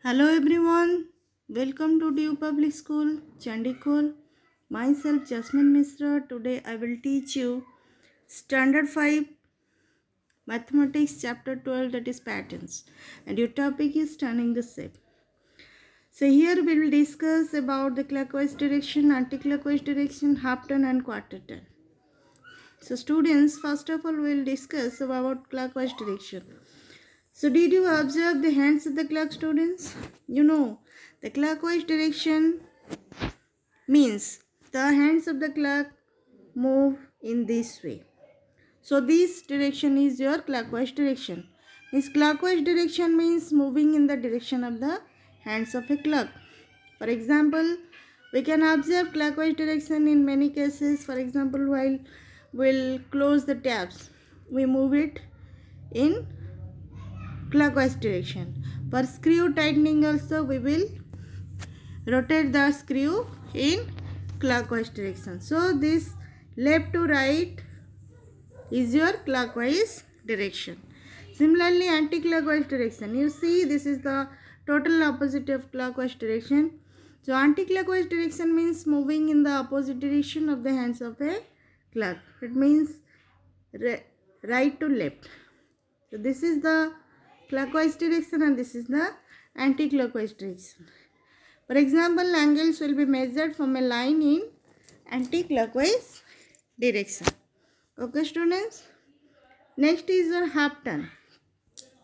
Hello everyone, welcome to DU Public School, Chandikhol. Myself Jasmine Misra. Today I will teach you Standard 5 Mathematics Chapter 12, that is Patterns, and your topic is turning the shape. So here we will discuss about the clockwise direction, anti-clockwise direction, half turn and quarter turn. So students, first of all we will discuss about clockwise direction. So did you observe the hands of the clock, students? You know, the clockwise direction means the hands of the clock move in this way. So this direction is your clockwise direction. This clockwise direction means moving in the direction of the hands of a clock. For example, we can observe clockwise direction in many cases. For example, while we'll close the tabs, we move it in clockwise direction. For screw tightening also we will rotate the screw in clockwise direction. So this left to right is your clockwise direction. Similarly, anti-clockwise direction. You see, this is the total opposite of clockwise direction. So anti-clockwise direction means moving in the opposite direction of the hands of a clock. It means right to left. So this is the clockwise direction and this is the anti-clockwise direction. For example, angles will be measured from a line in anti-clockwise direction. Okay, students. Next is your half turn.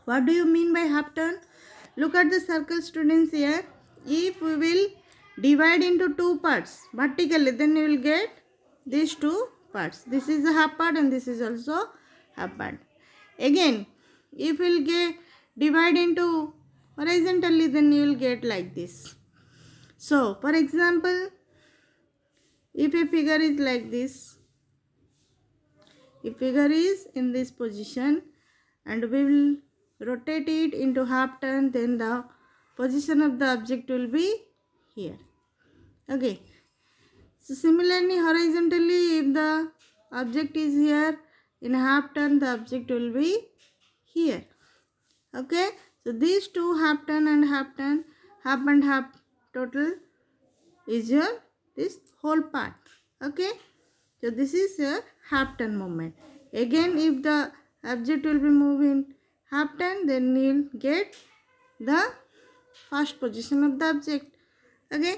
What do you mean by half turn? Look at the circle, students, here. If we will divide into two parts vertically, then you will get these two parts. This is the half part and this is also half part. Again, if we will divide into horizontally, then you will get like this. So, for example, if a figure is like this, if figure is in this position and we will rotate it into half turn, then the position of the object will be here. Okay. So, similarly, horizontally, if the object is here, in half turn, the object will be here. Okay. So, these two half turn, half and half total is your this whole part. Okay. So this is your half turn movement. Again, if the object will be moving half turn, then you will get the first position of the object. Okay.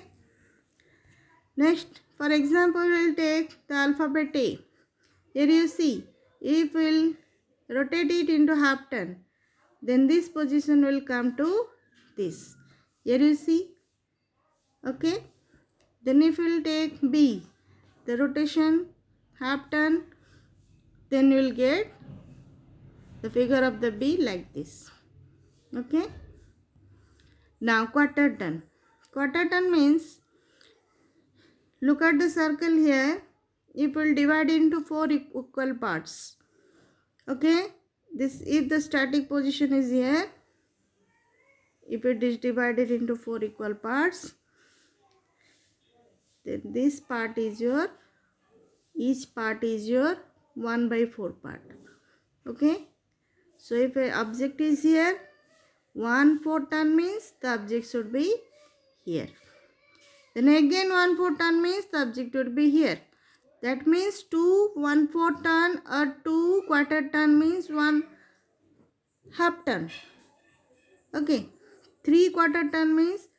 Next, for example, we will take the alphabet A. Here you see, if we will rotate it into half turn, then this position will come to this. Here you see. Okay. Then if we will take B, the rotation half turn, then you will get the figure of the B like this. Okay. Now quarter turn. Quarter turn means, look at the circle here. It will divide into four equal parts. Okay. This, if the static position is here, if it is divided into four equal parts, then this part is your, each part is your 1/4 part. Okay. So if an object is here, 1/4 turn means the object should be here. Then again 1/4 turn means the object would be here. That means 2 1/4 turn or 2 quarter turn means 1 half turn. Okay. 3 quarter turn means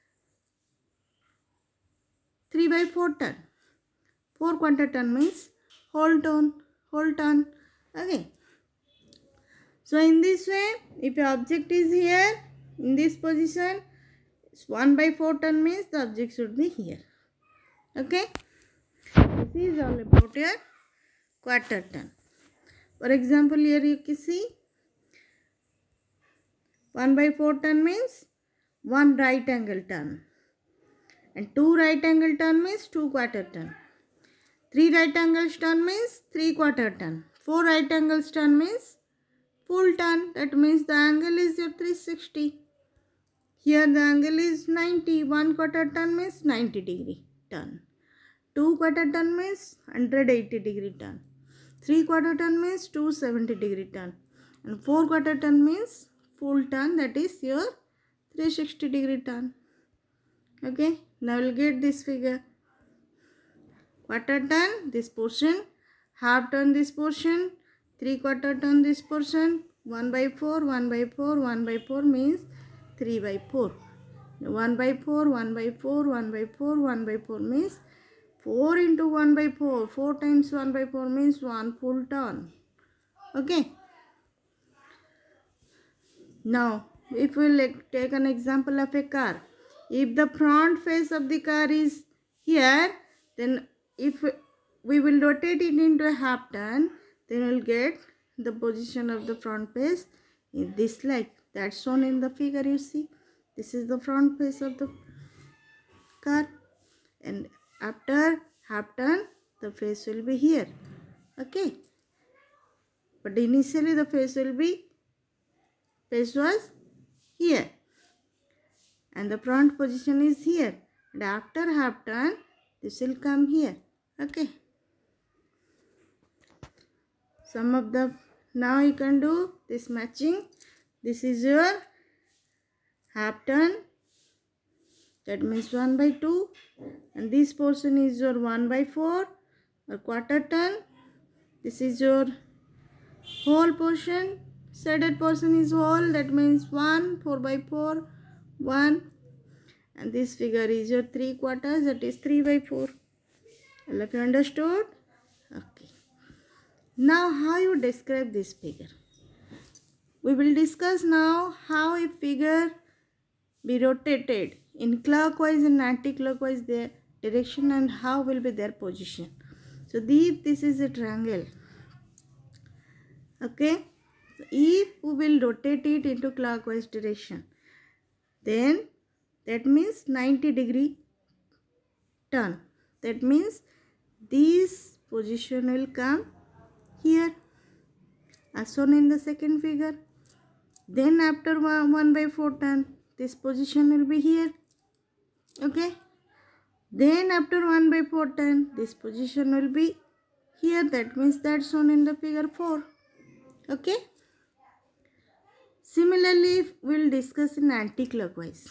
3/4 turn. 4 quarter turn means whole turn. Okay. So in this way, if your object is here in this position, 1/4 turn means the object should be here. Okay. This is all about your quarter turn. For example, here you can see 1/4 turn means 1 right angle turn, and 2 right angle turn means 2 quarter turn. 3 right angles turn means 3 quarter turn. 4 right angles turn means full turn. That means the angle is your 360. Here the angle is 90. 1 quarter turn means 90 degree turn. 2 quarter turn means 180 degree turn. 3 quarter turn means 270 degree turn. And 4 quarter turn means full turn, that is your 360-degree turn. Okay, now we'll get this figure. Quarter turn this portion, half turn this portion, 3/4 turn this portion, 1/4, 1/4, 1/4 means 3/4. 1/4, 1/4, 1/4, 1/4 means 4 into 1/4. 4 times 1/4 means 1 full turn. Okay. Now, if we take an example of a car, if the front face of the car is here, then if we will rotate it into a half turn, then we'll get the position of the front face in this like that's shown in the figure. You see, this is the front face of the car, and after half turn the face will be here. Okay, but initially the face was here and the front position is here, and after half turn this will come here. Okay, some of the now you can do this matching. This is your half turn, that means 1/2, and this portion is your 1/4 or quarter turn. This is your whole portion, shaded portion is whole, that means 1, 4/4, 1, and this figure is your 3/4, that is 3/4. All of you understood? Okay. Now how you describe this figure? We will discuss now how a figure be rotated in clockwise and anti-clockwise their direction and how will be their position. So this is a triangle. Okay, if we will rotate it into clockwise direction, then that means 90-degree turn. That means this position will come here as shown in the second figure. Then after 1/4 turn, this position will be here. Okay, then after 1/4 turn, this position will be here. That means that's shown in the figure 4. Okay, similarly we'll discuss in anti-clockwise.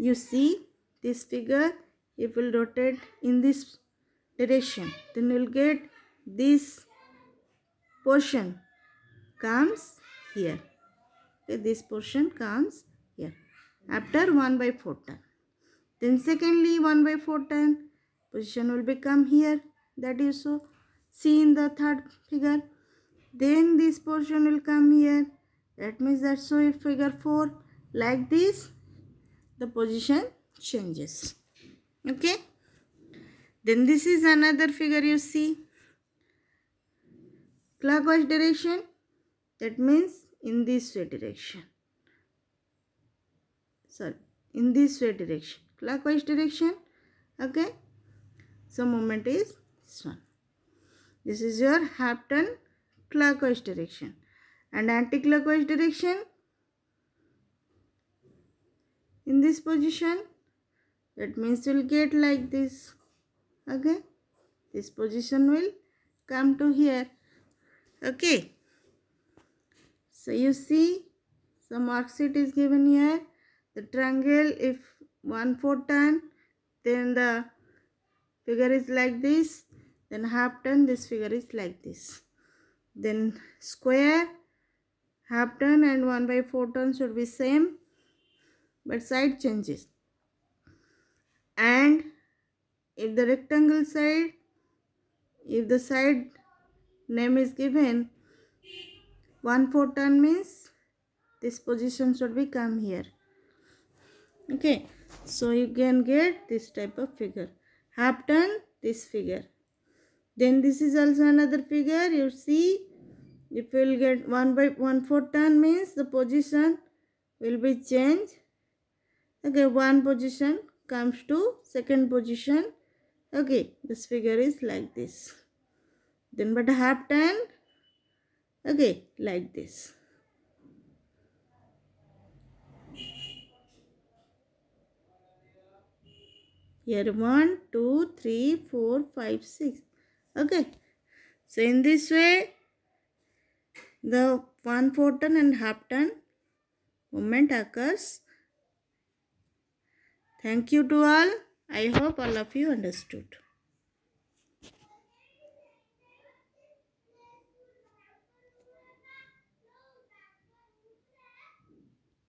You see this figure, if we'll rotate in this direction, then we'll get this portion comes here. Okay, this portion comes here after 1/4 turn. Then secondly 1/4 turn, position will become here, that you see in the third figure. Then this portion will come here, that means that's so in figure 4. Like this the position changes. Okay, then this is another figure. You see, clockwise direction, that means in this way direction, in this way direction, clockwise direction. Okay, so movement is this one. This is your half turn clockwise direction, and anti-clockwise direction in this position, that means you'll get like this. Okay, this position will come to here. Okay, so you see some marksheet is given here. The triangle, if 1/4 turn, then the figure is like this. Then half turn, this figure is like this. Then square, half turn and 1/4 turn should be same, but side changes. And if the rectangle side, if the side name is given 1/4 turn, means this position should be come here. Okay, so you can get this type of figure. Half turn, this figure. Then this is also another figure. You see, if we will get 1/4 turn, means the position will be changed. Okay, one position comes to second position. Okay, this figure is like this. Then but half turn, okay, like this. Here 1, 2, 3, 4, 5, 6. Okay, so in this way the 1/4 turn and half turn movement occurs Thank you to all. I hope all of you understood.